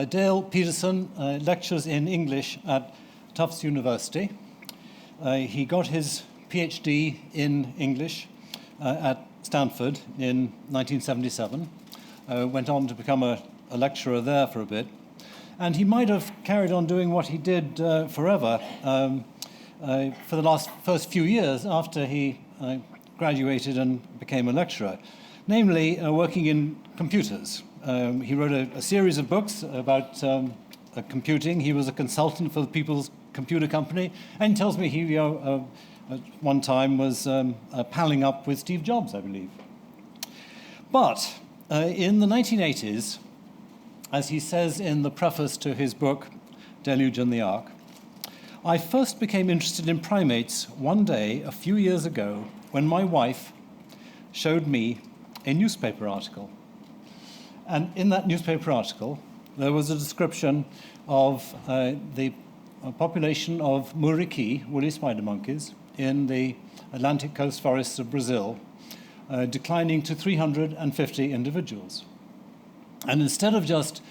Dale Peterson lectures in English at Tufts University. He got his PhD in English at Stanford in 1977, went on to become a lecturer there for a bit, and he might have carried on doing what he did forever for the first few years after he graduated and became a lecturer, namely working in computers. He wrote a series of books about computing. He was a consultant for the People's Computer Company, and he tells me he at one time was palling up with Steve Jobs, I believe. But in the 1980s, as he says in the preface to his book, Deluge and the Ark, I first became interested in primates one day a few years ago when my wife showed me a newspaper article. And in that newspaper article, there was a description of the population of muriqui, woolly spider monkeys, in the Atlantic coast forests of Brazil, declining to 350 individuals. And instead of just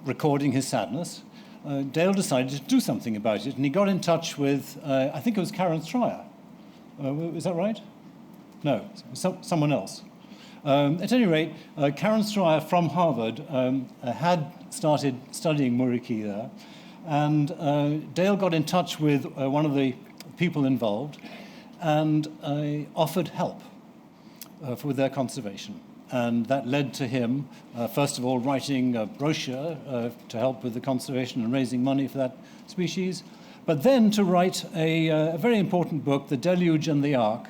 recording his sadness, Dale decided to do something about it, and he got in touch with, I think it was Karen Stryer. Is that right? No, someone else. At any rate, Karen Stryer from Harvard had started studying muriqui there, and Dale got in touch with one of the people involved and offered help with their conservation. And that led to him, first of all, writing a brochure to help with the conservation and raising money for that species, but then to write a very important book, The Deluge and the Ark,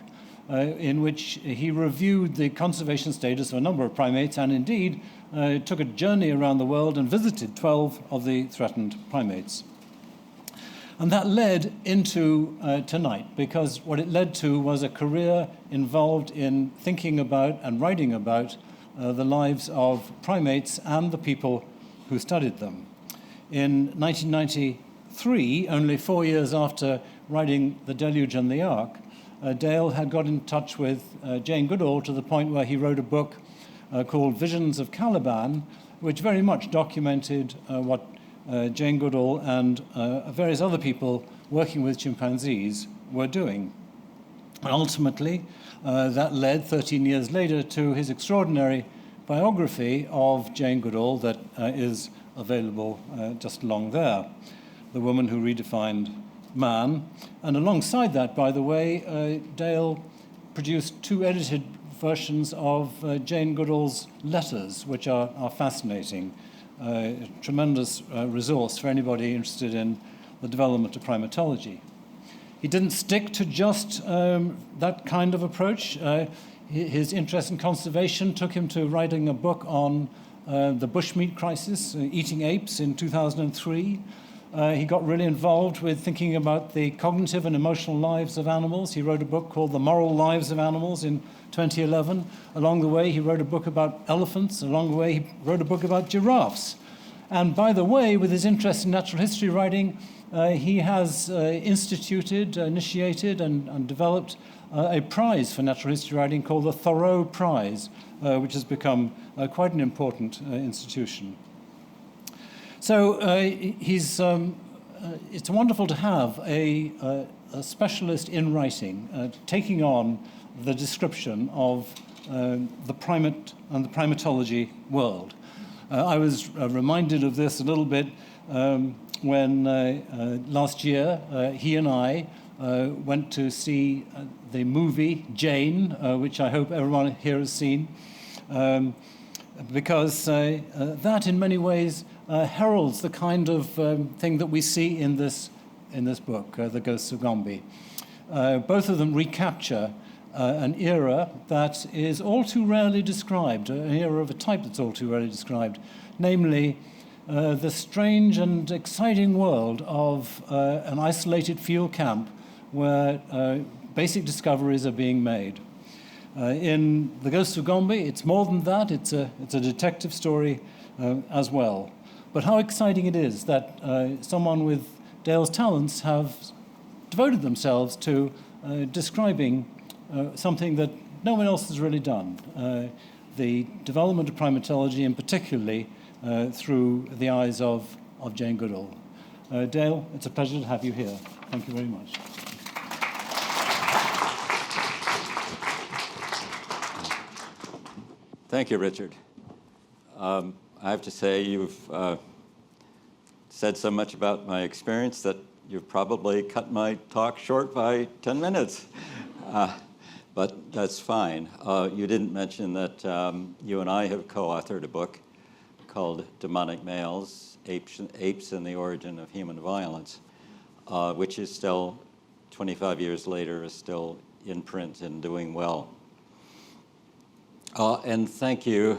in which he reviewed the conservation status of a number of primates and indeed took a journey around the world and visited 12 of the threatened primates. And that led into tonight, because what it led to was a career involved in thinking about and writing about the lives of primates and the people who studied them. In 1993, only 4 years after writing The Deluge and the Ark, Dale had got in touch with Jane Goodall to the point where he wrote a book called Visions of Caliban, which very much documented what Jane Goodall and various other people working with chimpanzees were doing. And ultimately, that led 13 years later to his extraordinary biography of Jane Goodall that is available just along there, The Woman Who Redefined Man. And alongside that, by the way, Dale produced 2 edited versions of Jane Goodall's letters, which are fascinating. A tremendous resource for anybody interested in the development of primatology. He didn't stick to just that kind of approach. His interest in conservation took him to writing a book on the bushmeat crisis, eating apes, in 2003. He got really involved with thinking about the cognitive and emotional lives of animals. He wrote a book called The Moral Lives of Animals in 2011. Along the way, he wrote a book about elephants. Along the way, he wrote a book about giraffes. And by the way, with his interest in natural history writing, he has initiated and developed a prize for natural history writing called the Thoreau Prize, which has become quite an important institution. So it's wonderful to have a specialist in writing taking on the description of the primate and the primatology world. I was reminded of this a little bit when last year he and I went to see the movie Jane, which I hope everyone here has seen, because that in many ways heralds the kind of thing that we see in this book, The Ghosts of Gombe. Both of them recapture an era that is all too rarely described, an era of a type that's all too rarely described, namely the strange and exciting world of an isolated field camp where basic discoveries are being made. In The Ghosts of Gombe, it's more than that. It's a detective story as well. But how exciting it is that someone with Dale's talents have devoted themselves to describing something that no one else has really done. The development of primatology, and particularly through the eyes of Jane Goodall. Dale, it's a pleasure to have you here. Thank you very much. Thank you, Richard. I have to say you've said so much about my experience that you've probably cut my talk short by 10 minutes. But that's fine. You didn't mention that you and I have co-authored a book called Demonic Males, Apes and the Origin of Human Violence, which is still, 25 years later, is still in print and doing well. And thank you,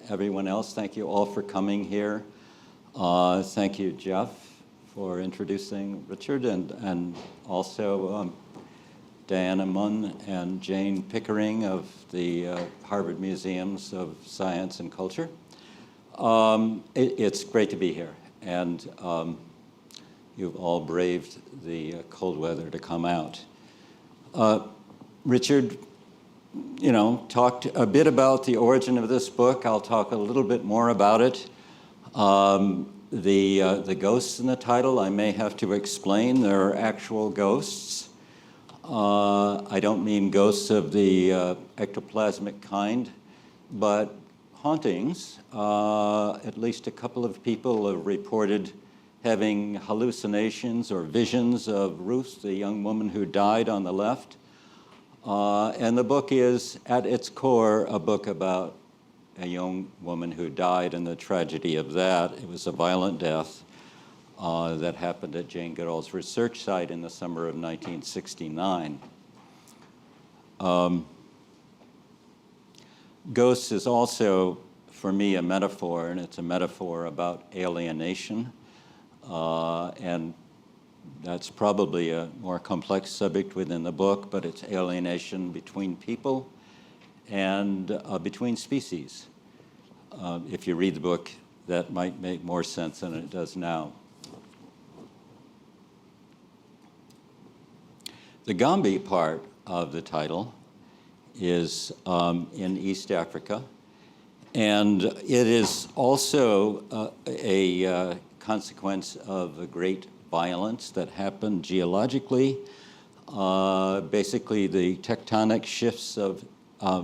everyone else. Thank you all for coming here. Thank you, Jeff, for introducing Richard, and also Diana Munn and Jane Pickering of the Harvard Museums of Science and Culture. It's great to be here, and you've all braved the cold weather to come out. Richard, talked a bit about the origin of this book. I'll talk a little bit more about it. The ghosts in the title, I may have to explain. There are actual ghosts. I don't mean ghosts of the ectoplasmic kind, but hauntings. At least a couple of people have reported having hallucinations or visions of Ruth, the young woman who died on the left. And the book is, at its core, a book about a young woman who died and the tragedy of that. It was a violent death that happened at Jane Goodall's research site in the summer of 1969. Ghosts is also, for me, a metaphor, and it's a metaphor about alienation. And that's probably a more complex subject within the book, but it's alienation between people and between species. If you read the book, that might make more sense than it does now. The Gombe part of the title is in East Africa, and it is also a consequence of a great violence that happened geologically. Basically, the tectonic shifts of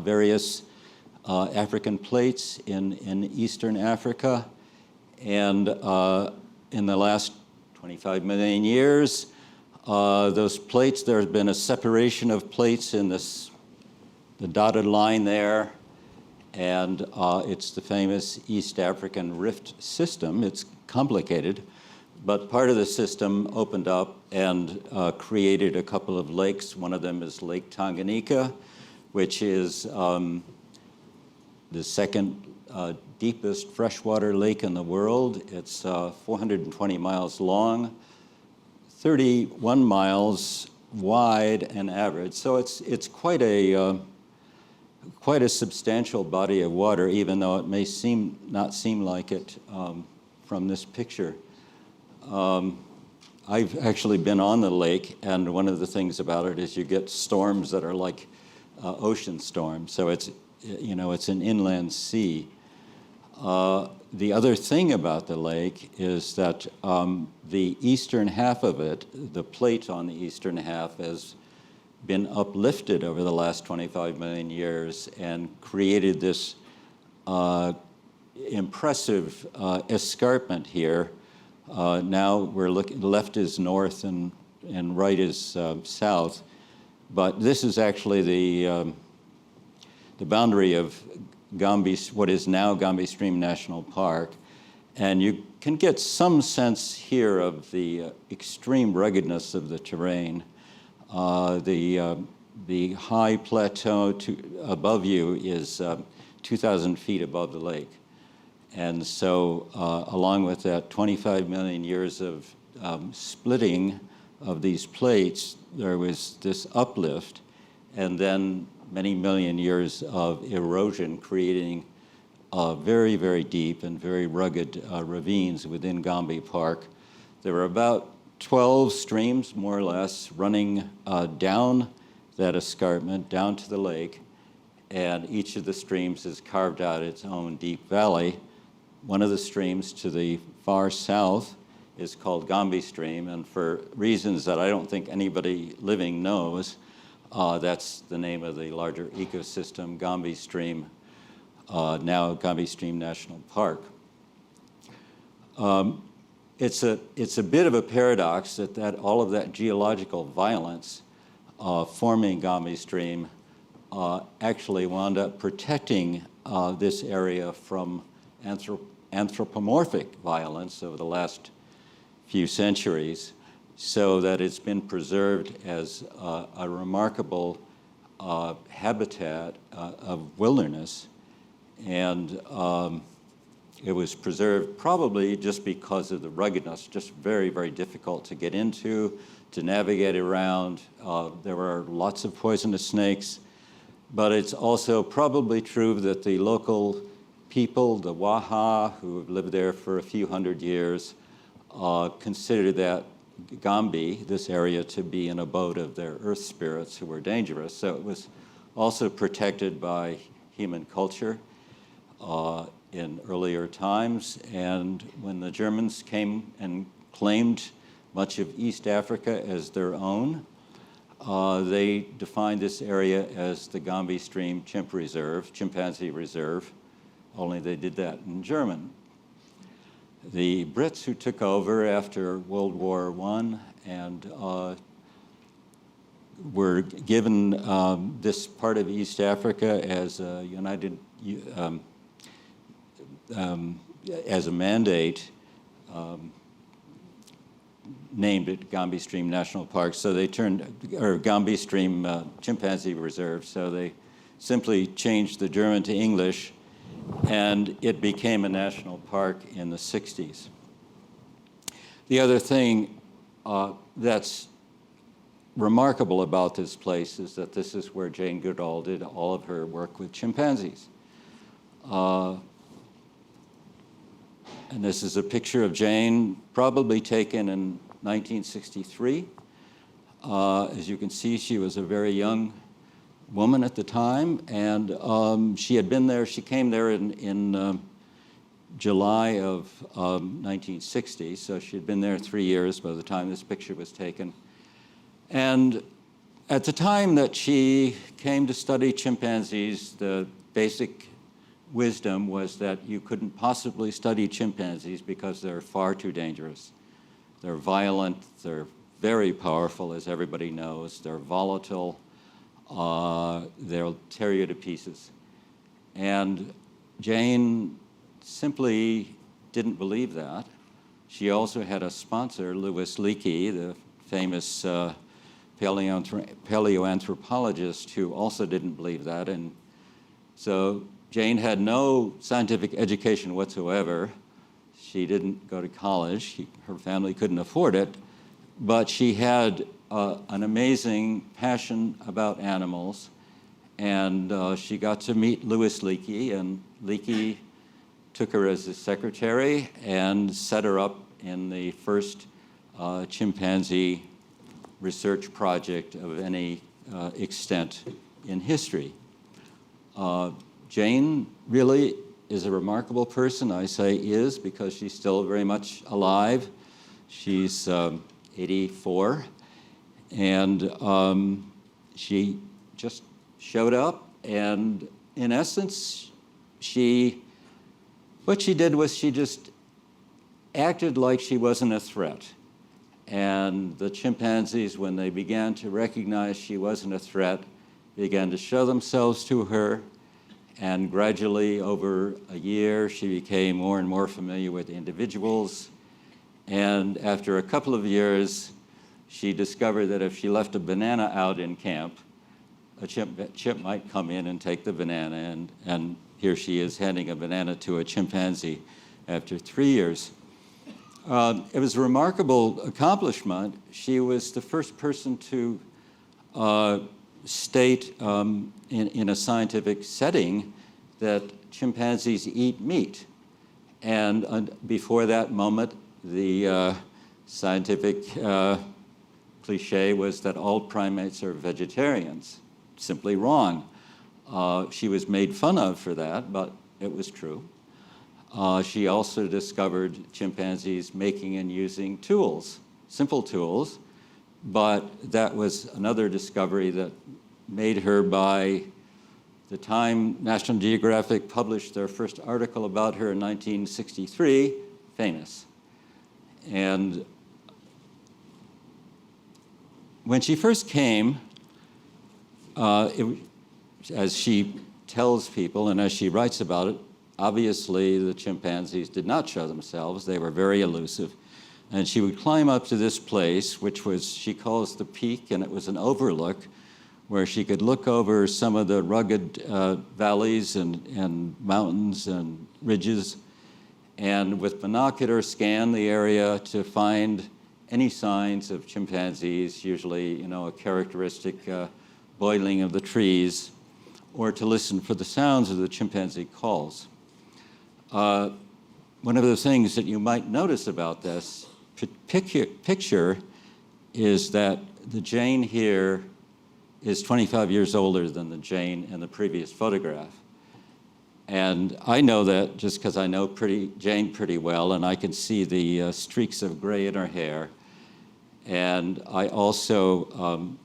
various African plates in Eastern Africa. And in the last 25 million years, those plates, there's been a separation of plates in the dotted line there. And it's the famous East African rift system. It's complicated, but part of the system opened up and created a couple of lakes. One of them is Lake Tanganyika, which is the second deepest freshwater lake in the world. It's 420 miles long, 31 miles wide and average. So it's quite a substantial body of water, even though it may not seem like it from this picture. I've actually been on the lake, and one of the things about it is you get storms that are like ocean storms. So it's an inland sea. The other thing about the lake is that the eastern half of it, the plate on the eastern half, has been uplifted over the last 25 million years and created this impressive escarpment here. Now we're looking, left is north and right is south, but this is actually the boundary of Gombe, what is now Gombe Stream National Park, and you can get some sense here of the extreme ruggedness of the terrain. The high plateau above you is 2,000 feet above the lake. And so along with that 25 million years of splitting of these plates, there was this uplift, and then many million years of erosion creating very, very deep and very rugged ravines within Gombe Park. There were about 12 streams, more or less, running down that escarpment, down to the lake, and each of the streams has carved out its own deep valley. one of the streams to the far south is called Gombe Stream, and for reasons that I don't think anybody living knows, that's the name of the larger ecosystem, Gombe Stream, now Gombe Stream National Park. It's a bit of a paradox that all of that geological violence forming Gombe Stream actually wound up protecting this area from anthropomorphic violence over the last few centuries, so that it's been preserved as a remarkable habitat of wilderness. And it was preserved probably just because of the ruggedness, just very, very difficult to get into, to navigate around. There were lots of poisonous snakes, but it's also probably true that the local people, the Waha, who have lived there for a few hundred years, considered that Gombe, this area, to be an abode of their earth spirits who were dangerous. So it was also protected by human culture in earlier times. And when the Germans came and claimed much of East Africa as their own, they defined this area as the Gombe Stream Chimpanzee Reserve, only they did that in German. The Brits who took over after World War I and were given this part of East Africa as a as a mandate, named it Gombe Stream National Park. So they or Gombe Stream Chimpanzee Reserve. So they simply changed the German to English, and it became a national park in the 60s. The other thing that's remarkable about this place is that this is where Jane Goodall did all of her work with chimpanzees. And this is a picture of Jane, probably taken in 1963. As you can see, she was a very young woman at the time, and she had been there. She came there in July of 1960, so she had been there 3 years by the time this picture was taken. And at the time that she came to study chimpanzees, the basic wisdom was that you couldn't possibly study chimpanzees because they're far too dangerous. They're violent, they're very powerful, as everybody knows, they're volatile, they'll tear you to pieces. And Jane simply didn't believe that. She also had a sponsor, Louis Leakey, the famous paleoanthropologist, who also didn't believe that. And so Jane had no scientific education whatsoever. She didn't go to college. Her family couldn't afford it. But she had an amazing passion about animals. And she got to meet Louis Leakey, and Leakey took her as his secretary and set her up in the first chimpanzee research project of any extent in history. Jane really is a remarkable person. I say is because she's still very much alive. She's 84, and she just showed up, and in essence, what she did was she just acted like she wasn't a threat. And the chimpanzees, when they began to recognize she wasn't a threat, began to show themselves to her. And gradually, over a year, she became more and more familiar with individuals. And after a couple of years, she discovered that if she left a banana out in camp, a chimp might come in and take the banana. And here she is handing a banana to a chimpanzee after 3 years. It was a remarkable accomplishment. She was the first person to state in a scientific setting that chimpanzees eat meat. And before that moment, the scientific cliche was that all primates are vegetarians. Simply wrong. She was made fun of for that, but it was true. She also discovered chimpanzees making and using tools, simple tools, but that was another discovery that made her, by the time National Geographic published their first article about her in 1963, famous. And when she first came, as she tells people and as she writes about it, obviously the chimpanzees did not show themselves. They were very elusive. And she would climb up to this place, which was, she calls the peak, and it was an overlook where she could look over some of the rugged valleys and mountains and ridges, and with binocular scan the area to find any signs of chimpanzees, usually, a characteristic boiling of the trees, or to listen for the sounds of the chimpanzee calls. One of the things that you might notice about this picture is that the Jane here is 25 years older than the Jane in the previous photograph. And I know that just because I know Jane pretty well, and I can see the streaks of gray in her hair. And I also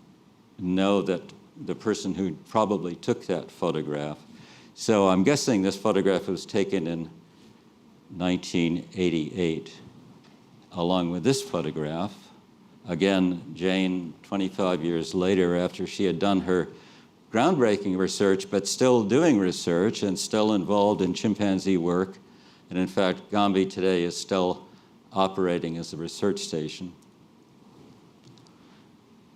know that the person who probably took that photograph. So I'm guessing this photograph was taken in 1988, along with this photograph. Again, Jane, 25 years later, after she had done her groundbreaking research, but still doing research and still involved in chimpanzee work. And in fact, Gombe today is still operating as a research station.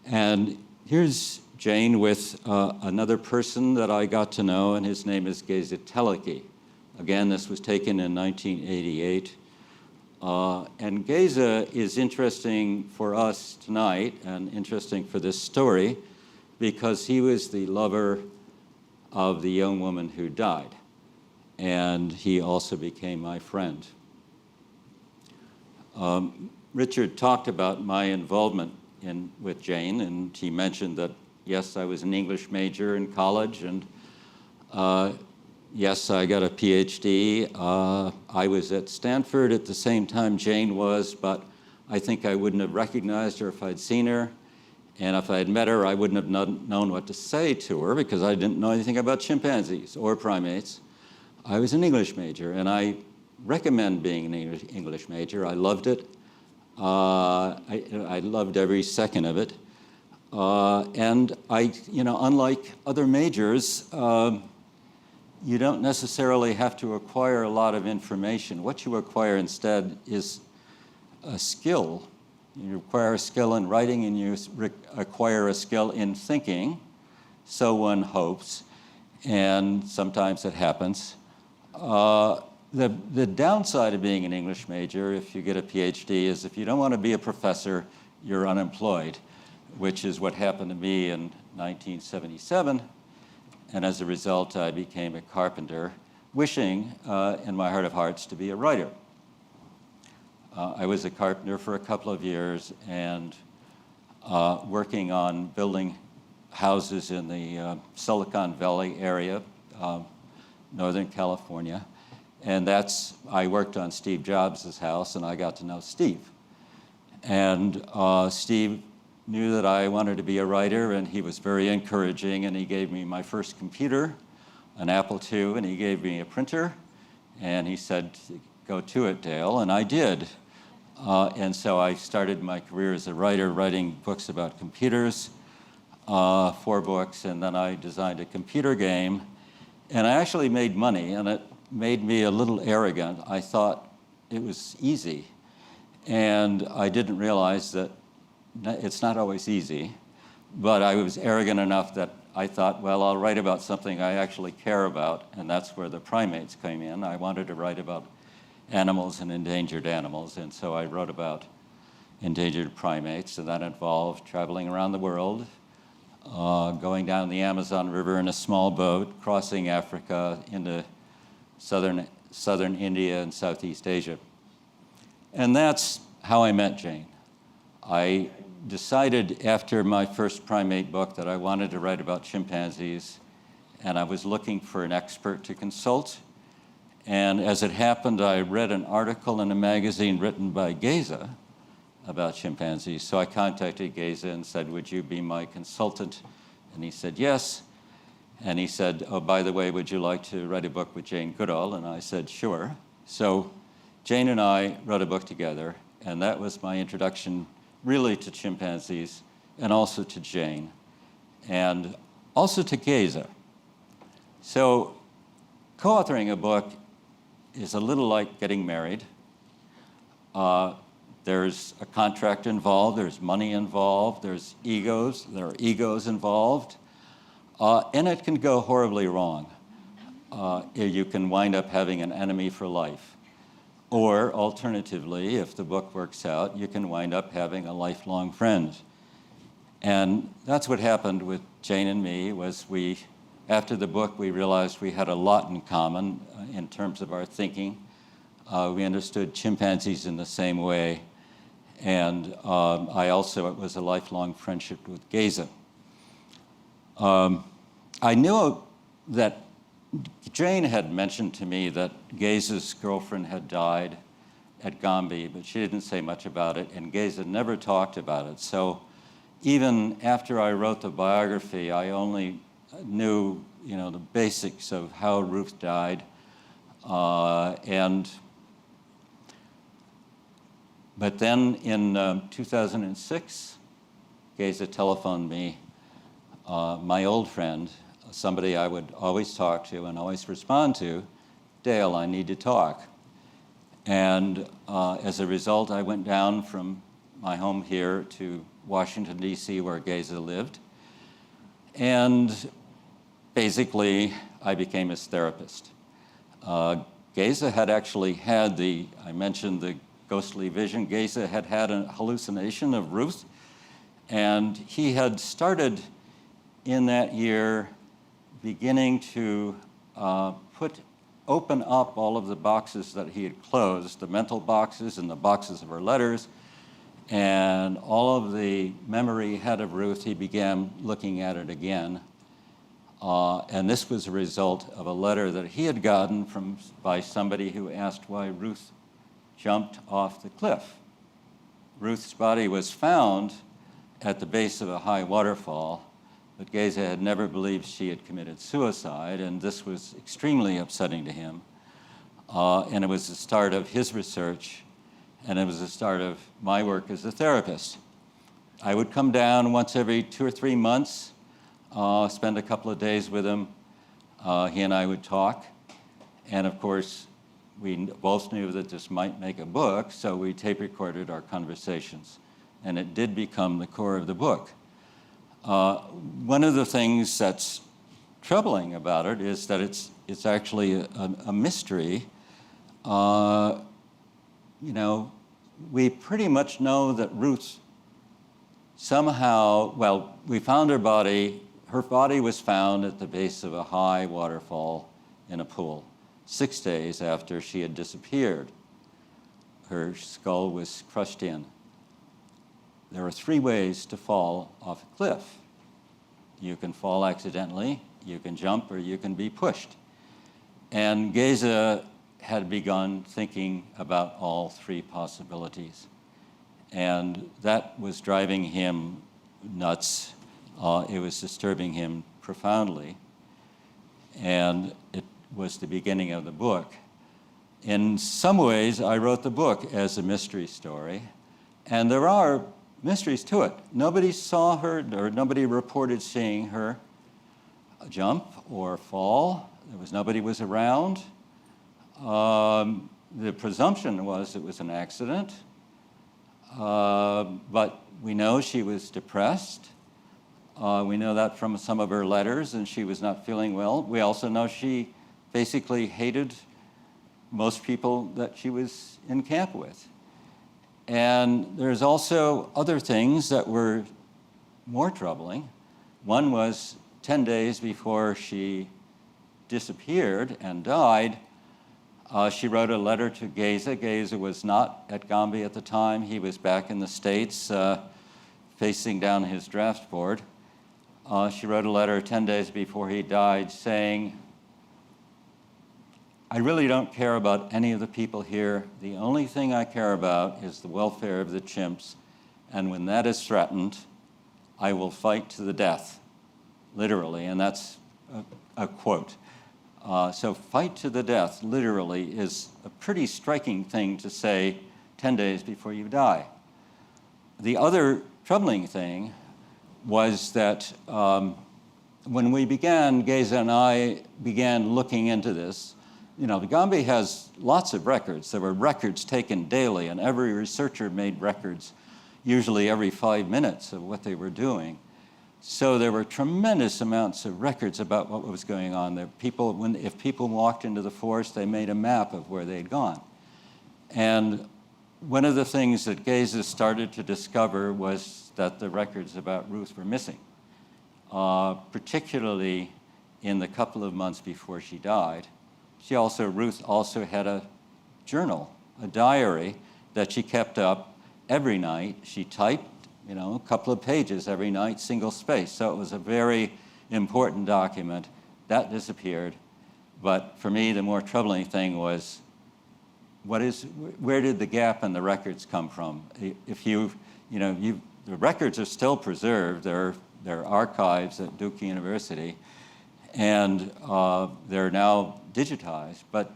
And here's Jane with another person that I got to know, and his name is Geza Teleki. Again, this was taken in 1988. And Geza is interesting for us tonight and interesting for this story because he was the lover of the young woman who died. And he also became my friend. Richard talked about my involvement with Jane, and he mentioned that, yes, I was an English major in college, and yes, I got a PhD. I was at Stanford at the same time Jane was, but I think I wouldn't have recognized her if I'd seen her. And if I had met her, I wouldn't have known what to say to her because I didn't know anything about chimpanzees or primates. I was an English major, and I recommend being an English major. I loved it. I loved every second of it. And unlike other majors, you don't necessarily have to acquire a lot of information. What you acquire instead is a skill. You acquire a skill in writing, and you acquire a skill in thinking, so one hopes, and sometimes it happens. The downside of being an English major, if you get a PhD, is if you don't want to be a professor, you're unemployed, which is what happened to me in 1977. And as a result, I became a carpenter, wishing in my heart of hearts to be a writer. I was a carpenter for a couple of years and working on building houses in the Silicon Valley area, Northern California. And I worked on Steve Jobs' house, and I got to know Steve. And Steve knew that I wanted to be a writer, and he was very encouraging, and he gave me my first computer, an Apple II, and he gave me a printer, and he said, "Go to it, Dale," and I did. And so I started my career as a writer, writing books about computers, 4 books, and then I designed a computer game, and I actually made money, and it made me a little arrogant. I thought it was easy, and I didn't realize that it's not always easy, but I was arrogant enough that I thought, well, I'll write about something I actually care about, and that's where the primates came in. I wanted to write about animals and endangered animals, and so I wrote about endangered primates, and that involved traveling around the world, going down the Amazon River in a small boat, crossing Africa into southern India and Southeast Asia. And that's how I met Jane. I decided after my first primate book that I wanted to write about chimpanzees, and I was looking for an expert to consult. And as it happened, I read an article in a magazine written by Geza about chimpanzees. So I contacted Geza and said, would you be my consultant? And he said, yes. And he said, oh, by the way, would you like to write a book with Jane Goodall? And I said, sure. So Jane and I wrote a book together, and that was my introduction really to chimpanzees and also to Jane and also to Geza. So co-authoring a book is a little like getting married. There's a contract involved, there's money involved, there are egos involved, and it can go horribly wrong. You can wind up having an enemy for life. Or alternatively, if the book works out, you can wind up having a lifelong friend. And that's what happened with Jane and me, was after the book, we realized we had a lot in common in terms of our thinking. We understood chimpanzees in the same way. And it was a lifelong friendship with Geza. I knew that Jane had mentioned to me that Geza's girlfriend had died at Gombe, but she didn't say much about it, and Geza never talked about it. So even after I wrote the biography, I only knew, the basics of how Ruth died. But then in 2006, Geza telephoned me, my old friend, somebody I would always talk to and always respond to, Dale, I need to talk. And as a result, I went down from my home here to Washington, D.C., where Geza lived. And basically, I became his therapist. Geza had actually had I mentioned the ghostly vision. Geza had had a hallucination of Ruth, and he had started in that year beginning to open up all of the boxes that he had closed, the mental boxes and the boxes of her letters, and all of the memory he had of Ruth. He began looking at it again. And this was a result of a letter that he had gotten by somebody who asked why Ruth jumped off the cliff. Ruth's body was found at the base of a high waterfall, but Geza had never believed she had committed suicide, and this was extremely upsetting to him. And it was the start of his research, and it was the start of my work as a therapist. I would come down once every 2 or 3 months, spend a couple of days with him. He and I would talk, and of course, we both knew that this might make a book, so we tape recorded our conversations, and it did become the core of the book. One of the things that's troubling about it is that it's actually a mystery. We pretty much know that Ruth somehow, we found her body. Her body was found at the base of a high waterfall in a pool 6 days after she had disappeared. Her skull was crushed in. There are 3 ways to fall off a cliff. You can fall accidentally, you can jump, or you can be pushed. And Geza had begun thinking about all 3 possibilities. And that was driving him nuts. It was disturbing him profoundly. And it was the beginning of the book. In some ways, I wrote the book as a mystery story. And there are mysteries to it. Nobody saw her, or nobody reported seeing her jump or fall. Nobody was around. The presumption was it was an accident. But we know she was depressed. We know that from some of her letters, and she was not feeling well. We also know she basically hated most people that she was in camp with. And there's also other things that were more troubling. One was 10 days before she disappeared and died, she wrote a letter to Geza. Geza was not at Gombe at the time. He was back in the States facing down his draft board. She wrote a letter 10 days before he died saying, I really don't care about any of the people here. The only thing I care about is the welfare of the chimps, and when that is threatened, I will fight to the death, literally, and that's a quote. So fight to the death, literally, is a pretty striking thing to say 10 days before you die. The other troubling thing was that when we began, Geza and I began looking into this, you know, Gombe has lots of records. There were records taken daily, and every researcher made records, usually every 5 minutes, of what they were doing. So there were tremendous amounts of records about what was going on there. If people walked into the forest, they made a map of where they'd gone. And one of the things that Geza started to discover was that the records about Ruth were missing, particularly in the couple of months before she died. Ruth also had a journal, a diary that she kept up every night. She typed, you know, a couple of pages every night, single space. So it was a very important document. That disappeared. But for me, the more troubling thing was, where did the gap in the records come from? If the records are still preserved. They're archives at Duke University, and they're now digitized. But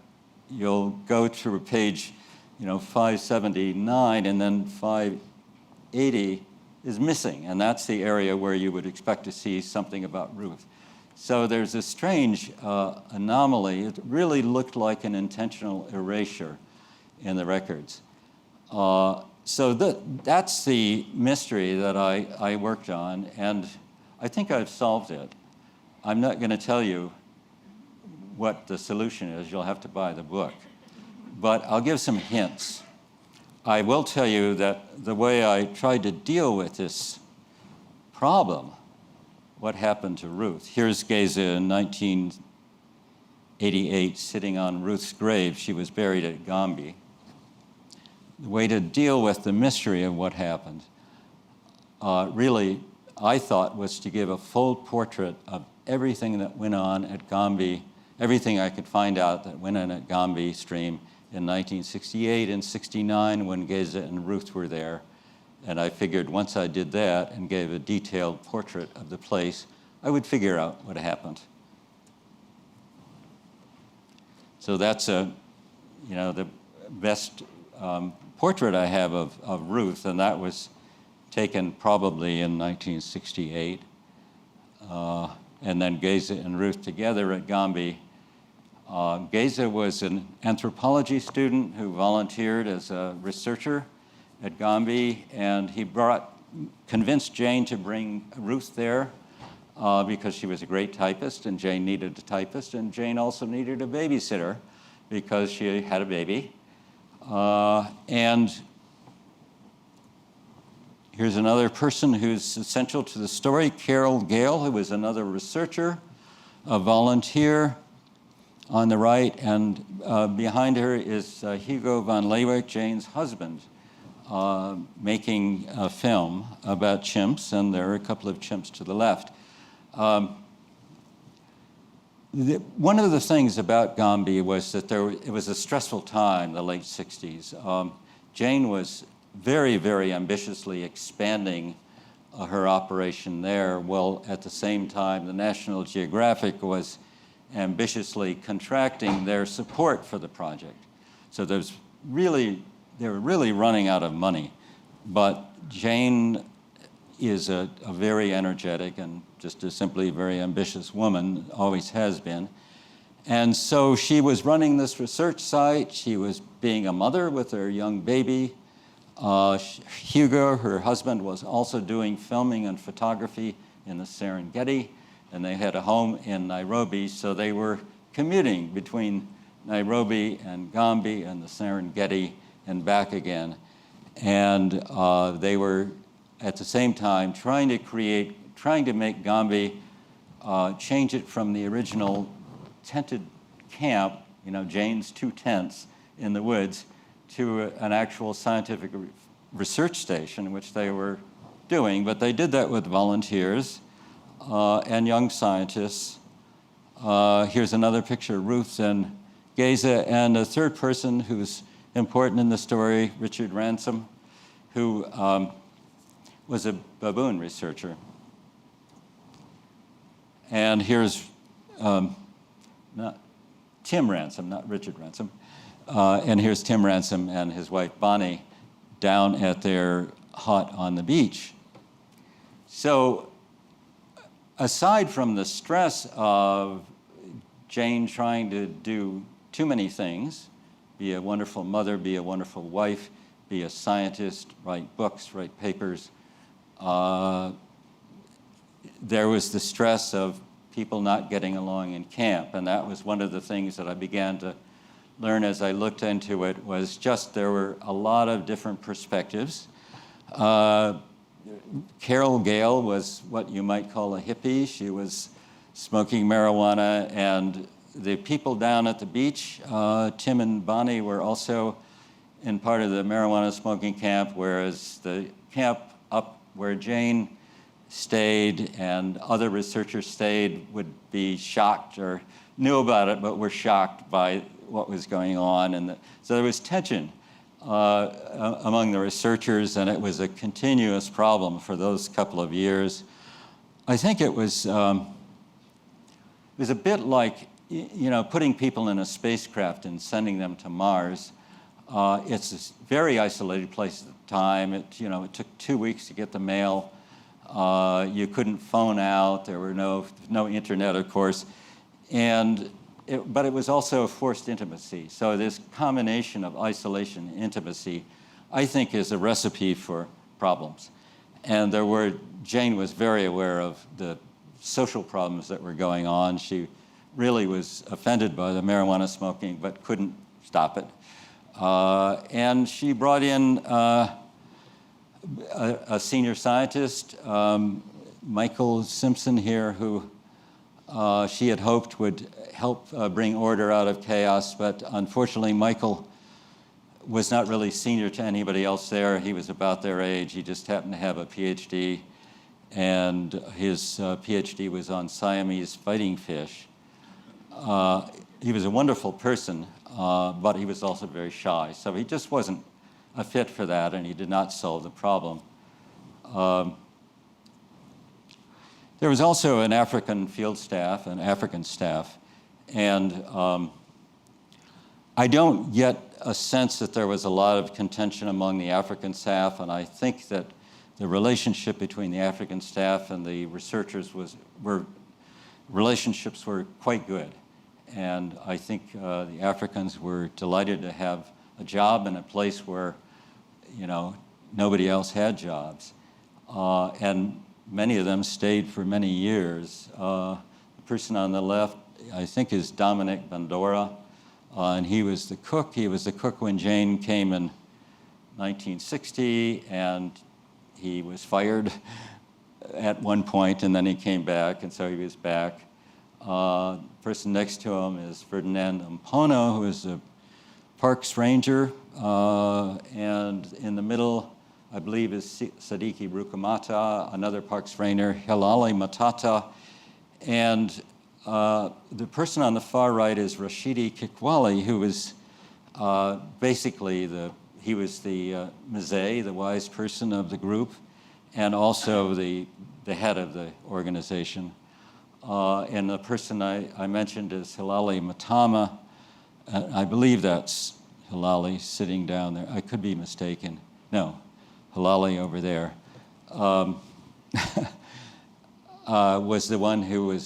you'll go to page, 579, and then 580 is missing, and that's the area where you would expect to see something about Ruth. So there's a strange anomaly. It really looked like an intentional erasure in the records. So that's the mystery that I worked on, and I think I've solved it. I'm not going to tell you what the solution is. You'll have to buy the book. But I'll give some hints. I will tell you that the way I tried to deal with this problem, what happened to Ruth. Here's Geza in 1988 sitting on Ruth's grave. She was buried at Gombe. The way to deal with the mystery of what happened, really, I thought, was to give a full portrait of everything that went on at Gombe, everything I could find out that went on at Gombe Stream in 1968 and 69 when Geza and Ruth were there. And I figured once I did that and gave a detailed portrait of the place, I would figure out what happened. So that's the best portrait I have of Ruth, and that was taken probably in 1968. And then Geza and Ruth together at Gombe. Geza was an anthropology student who volunteered as a researcher at Gombe, and he convinced Jane to bring Ruth there because she was a great typist, and Jane needed a typist, and Jane also needed a babysitter because she had a baby. And here's another person who's essential to the story, Carol Gale, who was another researcher, a volunteer on the right, and behind her is Hugo van Leeuwenhoek, Jane's husband, making a film about chimps, and there are a couple of chimps to the left. One of the things about Gombe was that it was a stressful time, the late 60s. Jane was very, very ambitiously expanding her operation there, while at the same time the National Geographic was ambitiously contracting their support for the project. So they were really running out of money. But Jane is a very energetic and just a simply very ambitious woman, always has been. And so she was running this research site. She was being a mother with her young baby. Hugo, her husband, was also doing filming and photography in the Serengeti, and they had a home in Nairobi, so they were commuting between Nairobi and Gombe and the Serengeti and back again. And they were, at the same time, trying to make Gombe, change it from the original tented camp, Jane's 2 tents in the woods, to an actual scientific research station, which they were doing. But they did that with volunteers and young scientists. Here's another picture of Ruth and Geza, and a third person who's important in the story, Richard Ransom, who was a baboon researcher. And here's not Tim Ransom, not Richard Ransom. And here's Tim Ransom and his wife Bonnie down at their hut on the beach. So aside from the stress of Jane trying to do too many things, be a wonderful mother, be a wonderful wife, be a scientist, write books, write papers, there was the stress of people not getting along in camp. And that was one of the things that I began to learn as I looked into it, was just there were a lot of different perspectives. Carol Gale was what you might call a hippie. She was smoking marijuana, and the people down at the beach, Tim and Bonnie, were also in part of the marijuana smoking camp, whereas the camp up where Jane stayed and other researchers stayed would be shocked, or knew about it but were shocked by what was going on. And so there was tension among the researchers, and it was a continuous problem for those couple of years. I think it was a bit like, you know, putting people in a spacecraft and sending them to Mars. It's a very isolated place at the time. It took 2 weeks to get the mail. You couldn't phone out. There were no internet, of course, but it was also a forced intimacy. So this combination of isolation and intimacy, I think, is a recipe for problems. And Jane was very aware of the social problems that were going on. She really was offended by the marijuana smoking, but couldn't stop it. And she brought in a senior scientist, Michael Simpson here, who she had hoped would help bring order out of chaos, but unfortunately Michael was not really senior to anybody else there. He was about their age. He just happened to have a PhD, and his PhD was on Siamese fighting fish. He was a wonderful person, but he was also very shy, so he just wasn't a fit for that, and he did not solve the problem. There was also an African field staff, an African staff, and I don't get a sense that there was a lot of contention among the African staff, and I think that the relationship between the African staff and the researchers relationships were quite good. And I think the Africans were delighted to have a job in a place where, nobody else had jobs. And many of them stayed for many years. The person on the left, I think, is Dominic Bandora, and he was the cook. He was the cook when Jane came in 1960, and he was fired at one point, and then he came back, and so he was back. The person next to him is Ferdinand Mpono, who is a parks ranger, and in the middle, I believe, is Sadiki Rukamata, another parks ranger, Hilali Matata, and the person on the far right is Rashidi Kikwali, who was basically he was the Mzee, the wise person of the group, and also the head of the organization. And the person I mentioned is Hilali Matama. I believe that's Hilali sitting down there. I could be mistaken. No, Hilali over there was the one who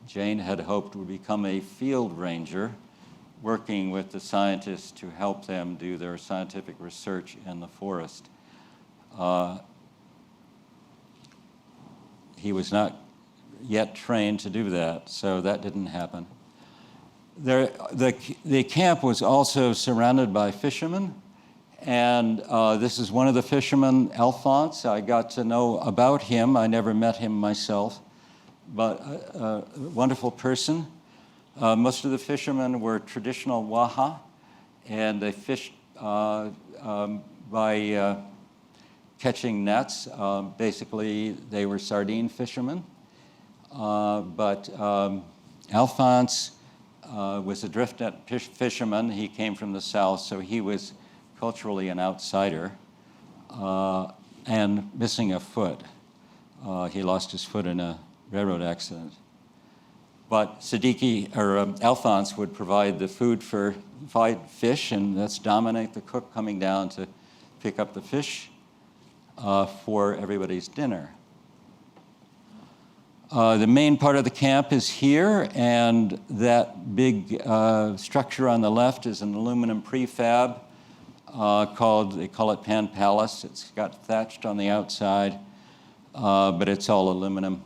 Jane had hoped would become a field ranger, working with the scientists to help them do their scientific research in the forest. He was not yet trained to do that, so that didn't happen. The camp was also surrounded by fishermen, and this is one of the fishermen, Alphonse. I got to know about him. I never met him myself, but a wonderful person. Most of the fishermen were traditional Waha, and they fished by catching nets. Basically, they were sardine fishermen. But Alphonse was a drift net fisherman. He came from the south, so he was culturally an outsider and missing a foot. He lost his foot in a railroad accident. But Alphonse would provide the food for fish, and that's Dominic, the cook, coming down to pick up the fish for everybody's dinner. The main part of the camp is here, and that big structure on the left is an aluminum prefab they call it Pan Palace. It's got thatched on the outside, but it's all aluminum.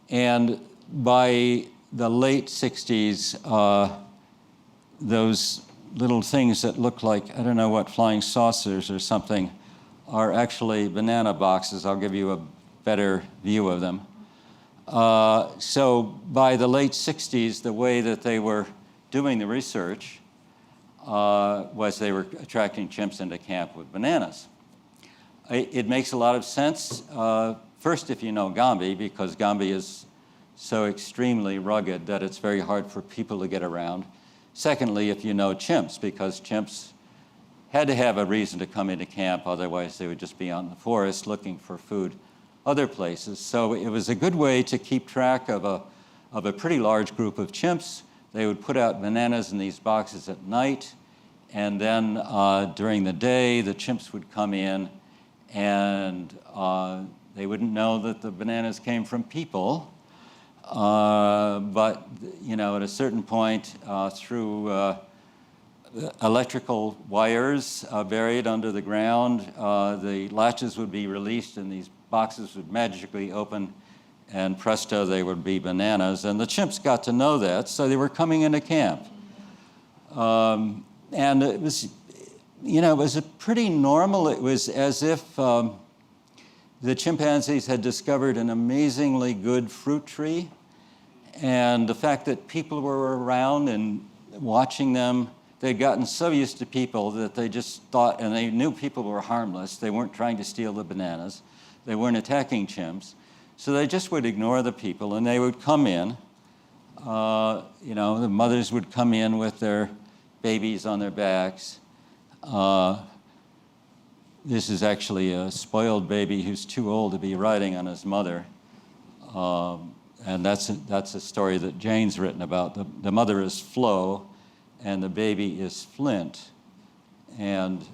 And by the late 60s, those little things that look like, I don't know what, flying saucers or something, are actually banana boxes. I'll give you a better view of them. So by the late 60s, the way that they were doing the research was they were attracting chimps into camp with bananas. It makes a lot of sense, first if you know Gombe, because Gombe is so extremely rugged that it's very hard for people to get around. Secondly, if you know chimps, because chimps had to have a reason to come into camp, otherwise they would just be out in the forest looking for food other places. So it was a good way to keep track of a pretty large group of chimps. They would put out bananas in these boxes at night, and then during the day, the chimps would come in, and they wouldn't know that the bananas came from people. But, you know, at a certain point, through electrical wires buried under the ground, the latches would be released, and these boxes would magically open, and presto, they would be bananas. And the chimps got to know that, so they were coming into camp. And it was, you know, it was a pretty normal, it was as if the chimpanzees had discovered an amazingly good fruit tree, and the fact that people were around and watching them, they'd gotten so used to people that they just thought, and they knew people were harmless. They weren't trying to steal the bananas. They weren't attacking chimps. So they just would ignore the people, and they would come in. You know, the mothers would come in with their babies on their backs. This is actually a spoiled baby who's too old to be riding on his mother. And that's a story that Jane's written about. The mother is Flo, and the baby is Flint. And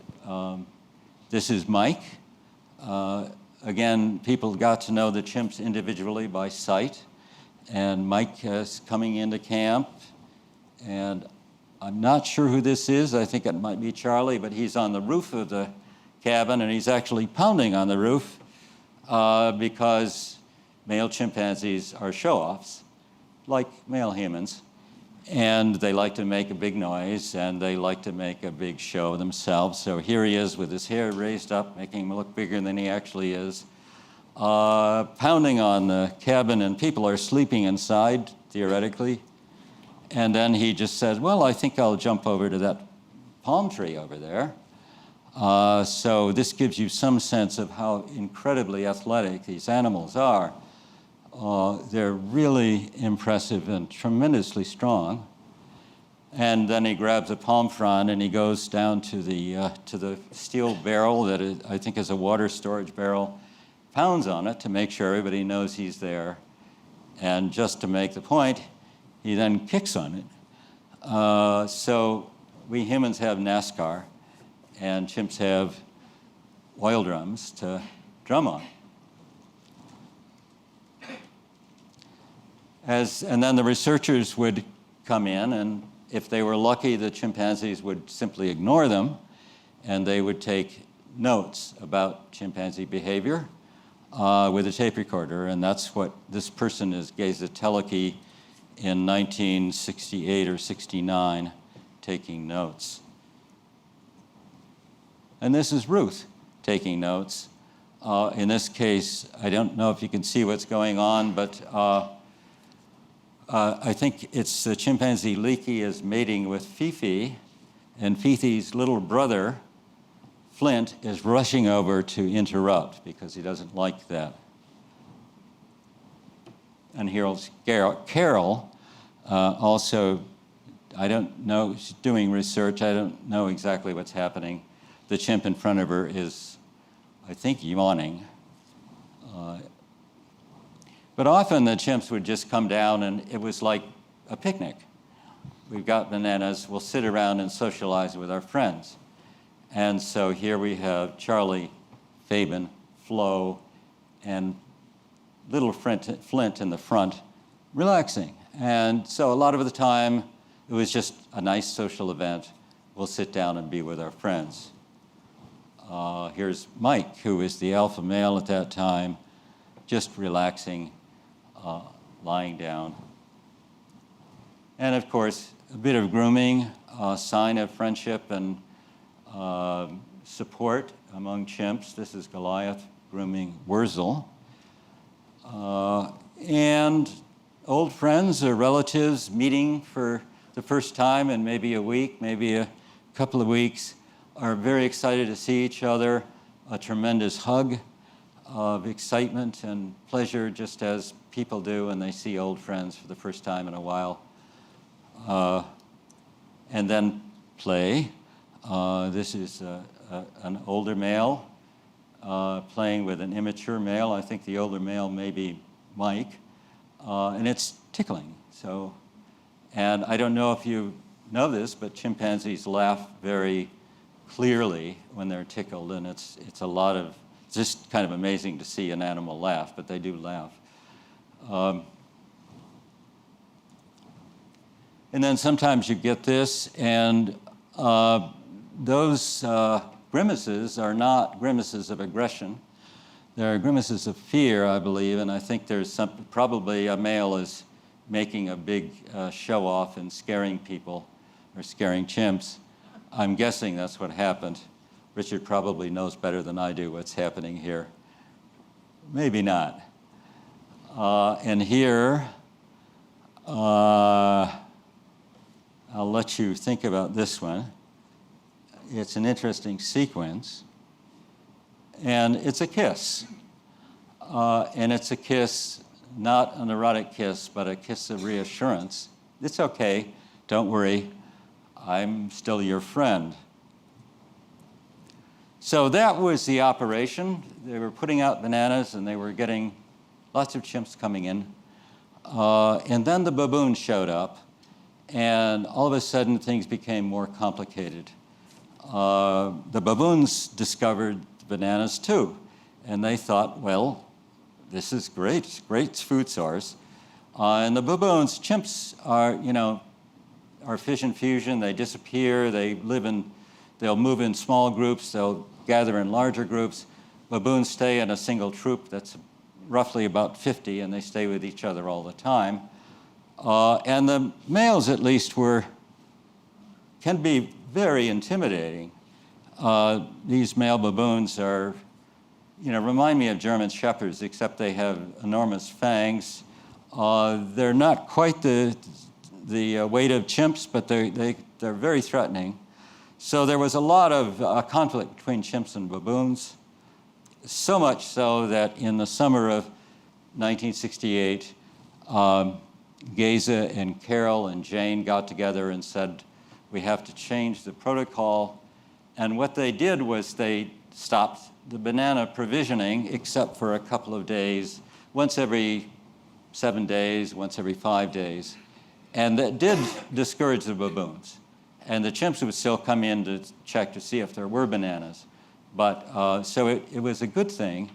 this is Mike. Again, people got to know the chimps individually by sight. And Mike is coming into camp. And I'm not sure who this is. I think it might be Charlie, but he's on the roof of the cabin, and he's actually pounding on the roof because male chimpanzees are show-offs, like male humans. And they like to make a big noise, and they like to make a big show themselves. So here he is with his hair raised up, making him look bigger than he actually is, pounding on the cabin, and people are sleeping inside, theoretically. And then he just says, well, I think I'll jump over to that palm tree over there. So this gives you some sense of how incredibly athletic these animals are. They're really impressive and tremendously strong. And then he grabs a palm frond and he goes down to the steel barrel that I think is a water storage barrel, pounds on it to make sure everybody knows he's there. And just to make the point, he then kicks on it. So we humans have NASCAR, and chimps have oil drums to drum on. And then the researchers would come in, and if they were lucky, the chimpanzees would simply ignore them, and they would take notes about chimpanzee behavior with a tape recorder, and that's what this person is, Geza Teleki, in 1968 or 69, taking notes. And this is Ruth taking notes. In this case, I don't know if you can see what's going on, but I think it's the chimpanzee Leaky is mating with Fifi, and Fifi's little brother, Flint, is rushing over to interrupt because he doesn't like that. And here's Carol, also I don't know, she's doing research. I don't know exactly what's happening. The chimp in front of her is, I think, yawning. But often the chimps would just come down and it was like a picnic. We've got bananas, we'll sit around and socialize with our friends. And so here we have Charlie, Fabian, Flo, and little Flint in the front, relaxing. And so a lot of the time, it was just a nice social event. We'll sit down and be with our friends. Here's Mike, who is the alpha male at that time, just relaxing, lying down. And of course, a bit of grooming, a sign of friendship and support among chimps. This is Goliath grooming Wurzel. And old friends or relatives meeting for the first time in maybe a week, maybe a couple of weeks, are very excited to see each other, a tremendous hug of excitement and pleasure, just as people do when they see old friends for the first time in a while. And then play. This is an older male playing with an immature male. I think the older male may be Mike. And it's tickling. So, and I don't know if you know this, but chimpanzees laugh very clearly when they're tickled, and it's just kind of amazing to see an animal laugh, but they do laugh. And then sometimes you get this, and those grimaces are not grimaces of aggression. They're grimaces of fear, I believe, and I think there's probably a male is making a big show off and scaring people or scaring chimps. I'm guessing that's what happened. Richard probably knows better than I do what's happening here. Maybe not. And here, I'll let you think about this one. It's an interesting sequence. And it's a kiss. And it's a kiss, not an erotic kiss, but a kiss of reassurance. It's okay, don't worry, I'm still your friend. So that was the operation. They were putting out bananas and they were getting lots of chimps coming in. And then the baboons showed up, and all of a sudden things became more complicated. The baboons discovered bananas too, and they thought, well, this is great, great food source. And the baboons, chimps are fission fusion, they disappear, they'll move in small groups, they'll gather in larger groups. Baboons stay in a single troop that's roughly about 50, and they stay with each other all the time. And the males, at least, can be very intimidating. These male baboons remind me of German shepherds, except they have enormous fangs. They're not quite the weight of chimps, but they're very threatening. So there was a lot of conflict between chimps and baboons, so much so that in the summer of 1968, Geza and Carol and Jane got together and said, we have to change the protocol. And what they did was they stopped the banana provisioning, except for a couple of days, once every 7 days, once every 5 days. And that did discourage the baboons. And the chimps would still come in to check to see if there were bananas. But so it was a good thing,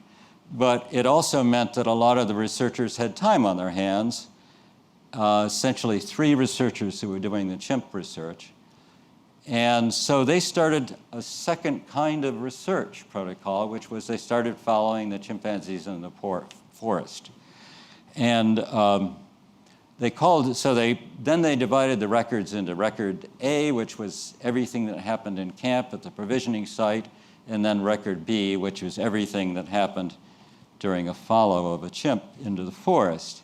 but it also meant that a lot of the researchers had time on their hands, essentially 3 researchers who were doing the chimp research. And so they started a second kind of research protocol, which was they started following the chimpanzees in the forest. And then they divided the records into record A, which was everything that happened in camp at the provisioning site, and then record B, which was everything that happened during a follow of a chimp into the forest.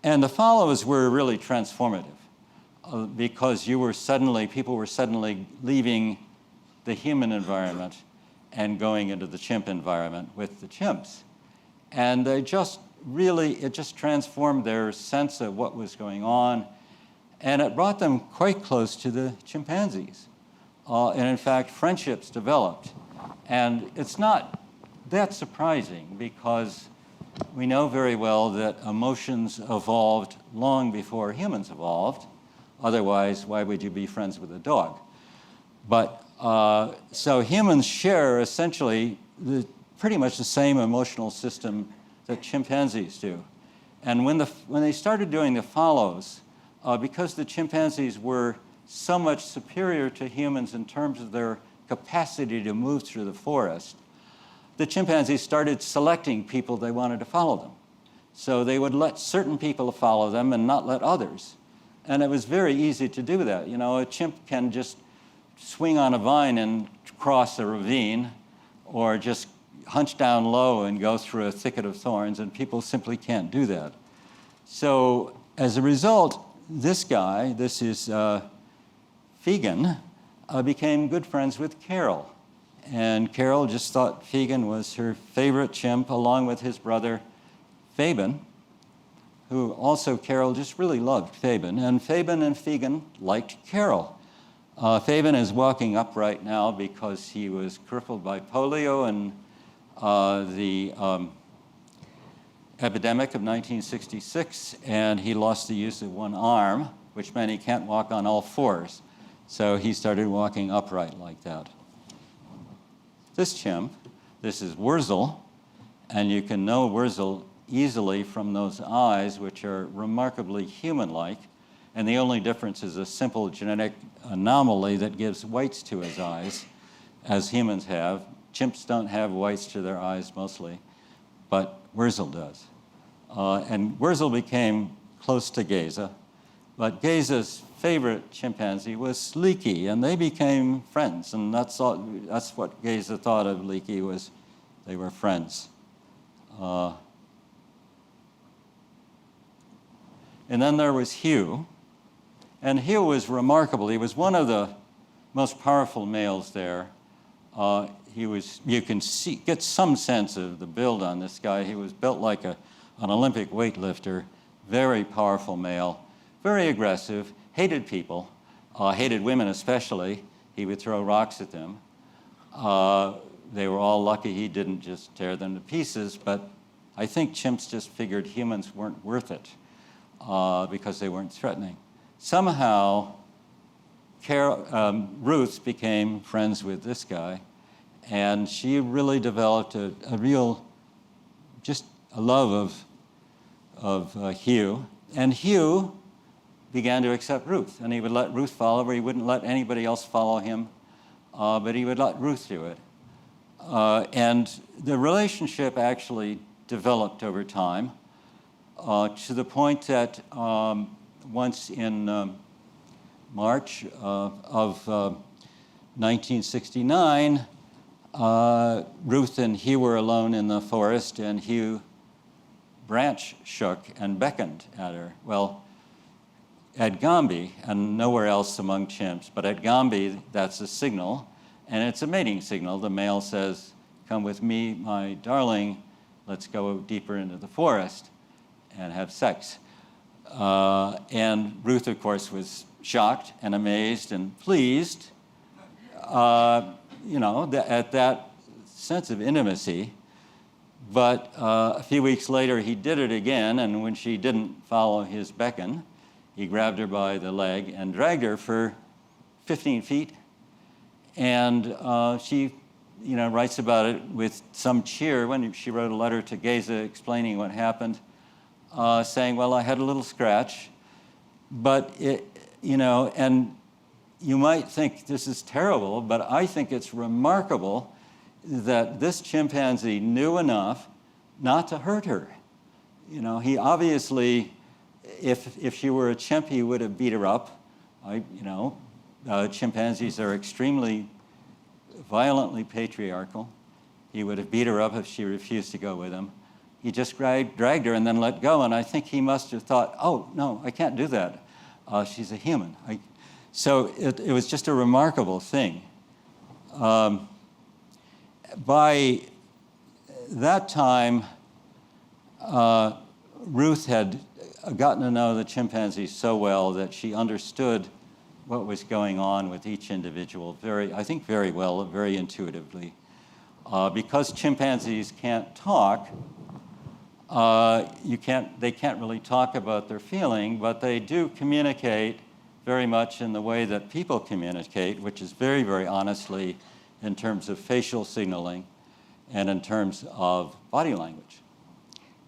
And the follows were really transformative because people were suddenly leaving the human environment and going into the chimp environment with the chimps. And it just transformed their sense of what was going on. And it brought them quite close to the chimpanzees. And in fact, friendships developed. And it's not that surprising because we know very well that emotions evolved long before humans evolved. Otherwise, why would you be friends with a dog? But so humans share essentially pretty much the same emotional system that chimpanzees do. And when they started doing the follows, because the chimpanzees were so much superior to humans in terms of their capacity to move through the forest, the chimpanzees started selecting people they wanted to follow them. So they would let certain people follow them and not let others. And it was very easy to do that. You know, a chimp can just swing on a vine and cross a ravine, or just hunch down low and go through a thicket of thorns, and people simply can't do that. So as a result, this guy, this is Fegan, became good friends with Carol. And Carol just thought Fegan was her favorite chimp, along with his brother Fabian, who also Carol just really loved Fabian. And Fabian and Fegan liked Carol. Fabian is walking upright now because he was crippled by polio and the epidemic of 1966, and he lost the use of one arm, which meant he can't walk on all fours. So he started walking upright like that. This chimp, this is Wurzel, and you can know Wurzel easily from those eyes, which are remarkably human-like, and the only difference is a simple genetic anomaly that gives whites to his eyes, as humans have. Chimps don't have whites to their eyes mostly, but Wurzel does. And Wurzel became close to Geza, but Geza's favorite chimpanzee was Leakey, and they became friends, and that's what Geza thought of Leakey, was they were friends. And then there was Hugh, and Hugh was remarkable. He was one of the most powerful males there. You can get some sense of the build on this guy. He was built like an Olympic weightlifter, very powerful male, very aggressive, hated people, hated women especially. He would throw rocks at them. They were all lucky he didn't just tear them to pieces, but I think chimps just figured humans weren't worth it because they weren't threatening. Somehow, Ruth became friends with this guy, and she really developed a real, just a love of Hugh. And Hugh began to accept Ruth, and he would let Ruth follow her. He wouldn't let anybody else follow him, but he would let Ruth do it. And the relationship actually developed over time to the point that once in March of 1969, Ruth and Hugh were alone in the forest, and Hugh branch shook and beckoned at her. Well, at Gombe, and nowhere else among chimps, but at Gombe, that's a signal, and it's a mating signal. The male says, "Come with me, my darling, let's go deeper into the forest and have sex." And Ruth, of course, was shocked and amazed and pleased, at that sense of intimacy. But a few weeks later, he did it again, and when she didn't follow his beckon, he grabbed her by the leg and dragged her for 15 feet. And she, writes about it with some cheer when she wrote a letter to Geza explaining what happened, saying, "Well, I had a little scratch, but and you might think this is terrible, but I think it's remarkable that this chimpanzee knew enough not to hurt her. He obviously, if she were a chimp, he would have beat her up. Chimpanzees are extremely violently patriarchal. He would have beat her up if she refused to go with him. He just dragged her and then let go, and I think he must have thought, "Oh, no, I can't do that. She's a human." So it was just a remarkable thing. By that time, Ruth had gotten to know the chimpanzees so well that she understood what was going on with each individual I think very well, very intuitively. Because chimpanzees can't talk, they can't really talk about their feeling, but they do communicate very much in the way that people communicate, which is very, very honestly in terms of facial signaling and in terms of body language.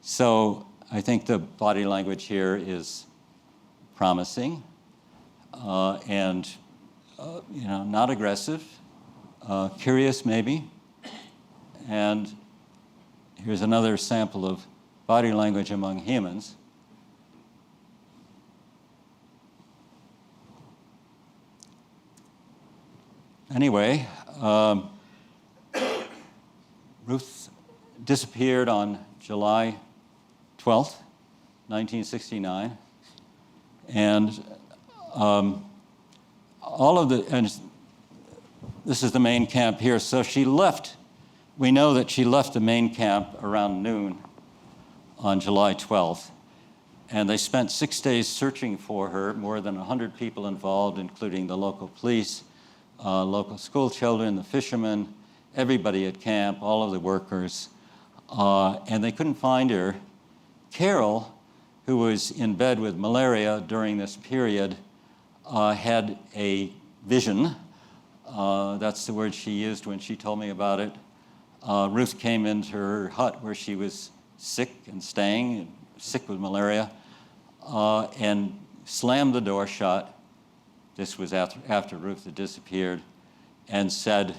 So I think the body language here is promising and not aggressive, curious maybe. And here's another sample of body language among humans. Anyway, Ruth disappeared on July 12th, 1969, and and this is the main camp here. So she left. We know that she left the main camp around noon on July 12th, and they spent 6 days searching for her. More than 100 people involved, including the local police, local school children, the fishermen, everybody at camp, all of the workers, and they couldn't find her. Carol, who was in bed with malaria during this period, had a vision. That's the word she used when she told me about it. Ruth came into her hut where she was sick and staying, sick with malaria, and slammed the door shut. This was after Ruth had disappeared, and said,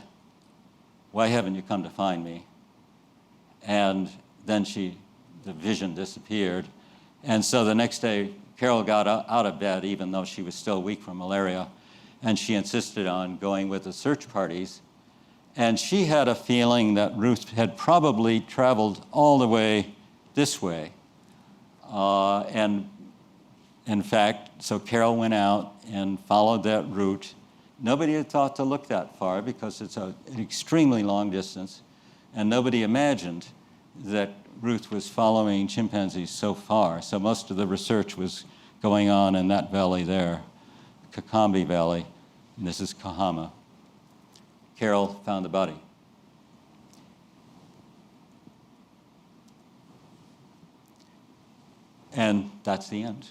"Why haven't you come to find me?" And then the vision disappeared. And so the next day, Carol got out of bed, even though she was still weak from malaria, and she insisted on going with the search parties. And she had a feeling that Ruth had probably traveled all the way this way. And in fact, so Carol went out and followed that route. Nobody had thought to look that far because it's an extremely long distance, and nobody imagined that Ruth was following chimpanzees so far. So most of the research was going on in that valley there, Kakambi Valley, and this is Kahama. Carol found the body. And that's the end.